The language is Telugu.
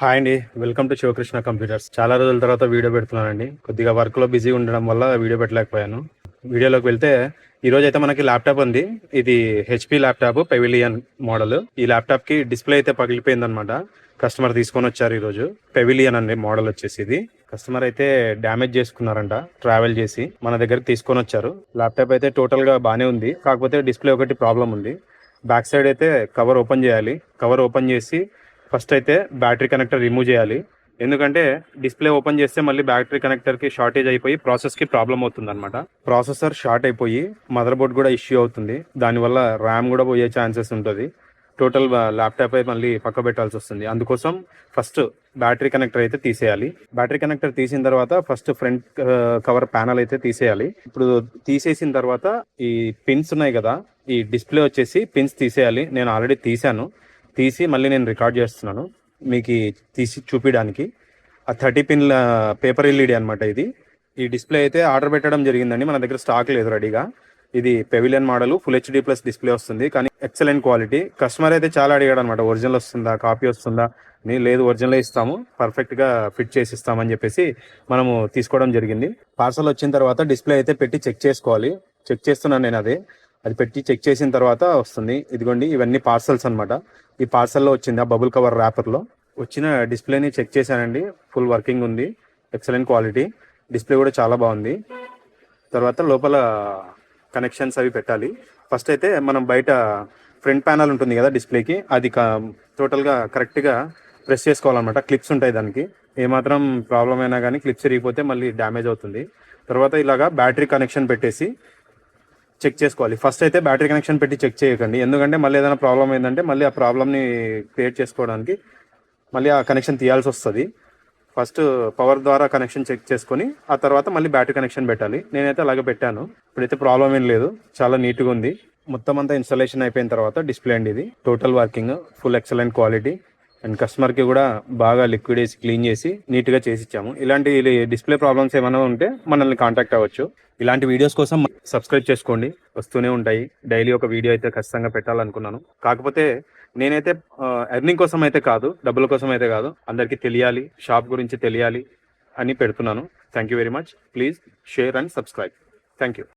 హాయ్ అండి. Welcome to Sivakrishna computers. చాలా రోజుల తర్వాత వీడియో పెడుతున్నానండి. కొద్దిగా వర్క్లో బిజీ ఉండడం వల్ల వీడియో పెట్టలేకపోయాను. వీడియోలోకి వెళ్తే ఈరోజు అయితే మనకి ల్యాప్టాప్ ఉంది. ఇది హెచ్పి ల్యాప్టాప్ పెవిలియన్ మోడల్. ఈ ల్యాప్టాప్కి డిస్ప్లే అయితే పగిలిపోయిందనమాట. కస్టమర్ తీసుకొని వచ్చారు ఈరోజు. పెవిలియన్ అనే మోడల్ వచ్చేసి ఇది. కస్టమర్ అయితే డ్యామేజ్ చేసుకున్నారంట ట్రావెల్ చేసి మన దగ్గర తీసుకొని వచ్చారు. ల్యాప్టాప్ అయితే టోటల్గా బాగానే ఉంది, కాకపోతే డిస్ప్లే ఒకటి ప్రాబ్లం ఉంది. బ్యాక్ సైడ్ అయితే కవర్ ఓపెన్ చేయాలి. కవర్ ఓపెన్ చేసి ఫస్ట్ అయితే బ్యాటరీ కనెక్టర్ రిమూవ్ చేయాలి. ఎందుకంటే డిస్ప్లే ఓపెన్ చేస్తే మళ్ళీ బ్యాటరీ కనెక్టర్కి షార్టేజ్ అయిపోయి ప్రాసెస్కి ప్రాబ్లం అవుతుంది అనమాట. ప్రాసెసర్ షార్ట్ అయిపోయి మదర్ బోర్డ్ కూడా ఇష్యూ అవుతుంది. దానివల్ల ర్యామ్ కూడా పోయే ఛాన్సెస్ ఉంటుంది. టోటల్ ల్యాప్టాప్ అయితే మళ్ళీ పక్క పెట్టాల్సి వస్తుంది. అందుకోసం ఫస్ట్ బ్యాటరీ కనెక్టర్ అయితే తీసేయాలి. బ్యాటరీ కనెక్టర్ తీసిన తర్వాత ఫస్ట్ ఫ్రంట్ కవర్ ప్యానల్ అయితే తీసేయాలి. ఇప్పుడు తీసేసిన తర్వాత ఈ పిన్స్ ఉన్నాయి కదా, ఈ డిస్ప్లే వచ్చేసి పిన్స్ తీసేయాలి. నేను ఆల్రెడీ తీసి మళ్ళీ నేను రికార్డ్ చేస్తున్నాను మీకు తీసి చూపించడానికి. ఆ 30 పిన్ల పేపర్ ఎల్ఈడి అనమాట ఇది. ఈ డిస్ప్లే అయితే ఆర్డర్ పెట్టడం జరిగిందండి, మన దగ్గర స్టాక్ లేదు రెడీగా. ఇది pavilion model full HD plus display వస్తుంది, కానీ ఎక్సలెంట్ క్వాలిటీ. కస్టమర్ అయితే చాలా అడిగాడు అనమాట, ఒరిజినల్ వస్తుందా, కాపీ వస్తుందా. నేను లేదు, ఒరిజినలే ఇస్తాము, పర్ఫెక్ట్గా ఫిట్ చేసి ఇస్తామని చెప్పేసి మనము తీసుకోవడం జరిగింది. పార్సల్ వచ్చిన తర్వాత డిస్ప్లే అయితే పెట్టి చెక్ చేసుకోవాలి. చెక్ చేస్తున్నాను నేను. అది పెట్టి చెక్ చేసిన తర్వాత వస్తుంది. ఇదిగోండి, ఇవన్నీ పార్సల్స్ అనమాట. ఈ పార్సల్లో వచ్చింది ఆ బబుల్ కవర్ ర్యాపర్లో వచ్చిన డిస్ప్లేని చెక్ చేశానండి. ఫుల్ వర్కింగ్ ఉంది, ఎక్సలెంట్ క్వాలిటీ. డిస్ప్లే కూడా చాలా బాగుంది. తర్వాత లోపల కనెక్షన్స్ అవి పెట్టాలి. ఫస్ట్ అయితే మనం బయట ఫ్రంట్ ప్యానల్ ఉంటుంది కదా డిస్ప్లేకి, అది టోటల్గా కరెక్ట్గా ప్రెస్ చేసుకోవాలన్నమాట. క్లిప్స్ ఉంటాయి దానికి, ఏమాత్రం ప్రాబ్లం అయినా కానీ క్లిప్స్ విరిగిపోతే మళ్ళీ డ్యామేజ్ అవుతుంది. తర్వాత ఇలాగా బ్యాటరీ కనెక్షన్ పెట్టేసి చెక్ చేసుకోవాలి. ఫస్ట్ అయితే బ్యాటరీ కనెక్షన్ పెట్టి చెక్ చేయకండి, ఎందుకంటే మళ్ళీ ఏదైనా ప్రాబ్లం ఏంటంటే మళ్ళీ ఆ ప్రాబ్లమ్ని క్రియేట్ చేసుకోవడానికి మళ్ళీ ఆ కనెక్షన్ తీయాల్సి వస్తుంది. ఫస్ట్ పవర్ ద్వారా కనెక్షన్ చెక్ చేసుకొని ఆ తర్వాత మళ్ళీ బ్యాటరీ కనెక్షన్ పెట్టాలి. నేనైతే అలాగే పెట్టాను. ఇప్పుడైతే ప్రాబ్లం ఏం లేదు, చాలా నీట్గా ఉంది. మొత్తం అంతా ఇన్స్టాలేషన్ అయిపోయిన తర్వాత డిస్ప్లే అండి ఇది. Total working, full excellent quality. And కస్టమర్కి కూడా బాగా లిక్విడ్ వేసి క్లీన్ చేసి నీట్గా చేసి ఇచ్చాము. ఇలాంటి డిస్ప్లే ప్రాబ్లమ్స్ ఏమైనా ఉంటే మనల్ని కాంటాక్ట్ అవ్వచ్చు. ఇలాంటి వీడియోస్ కోసం సబ్స్క్రైబ్ చేసుకోండి, వస్తూనే ఉంటాయి. డైలీ ఒక వీడియో అయితే ఖచ్చితంగా పెట్టాలనుకున్నాను. కాకపోతే నేనైతే ఎర్నింగ్ కోసం అయితే కాదు, డబ్బుల కోసం అయితే కాదు, అందరికీ తెలియాలి, షాప్ గురించి తెలియాలి అని పెడుతున్నాను. Thank you very much. Please share and subscribe. Thank you.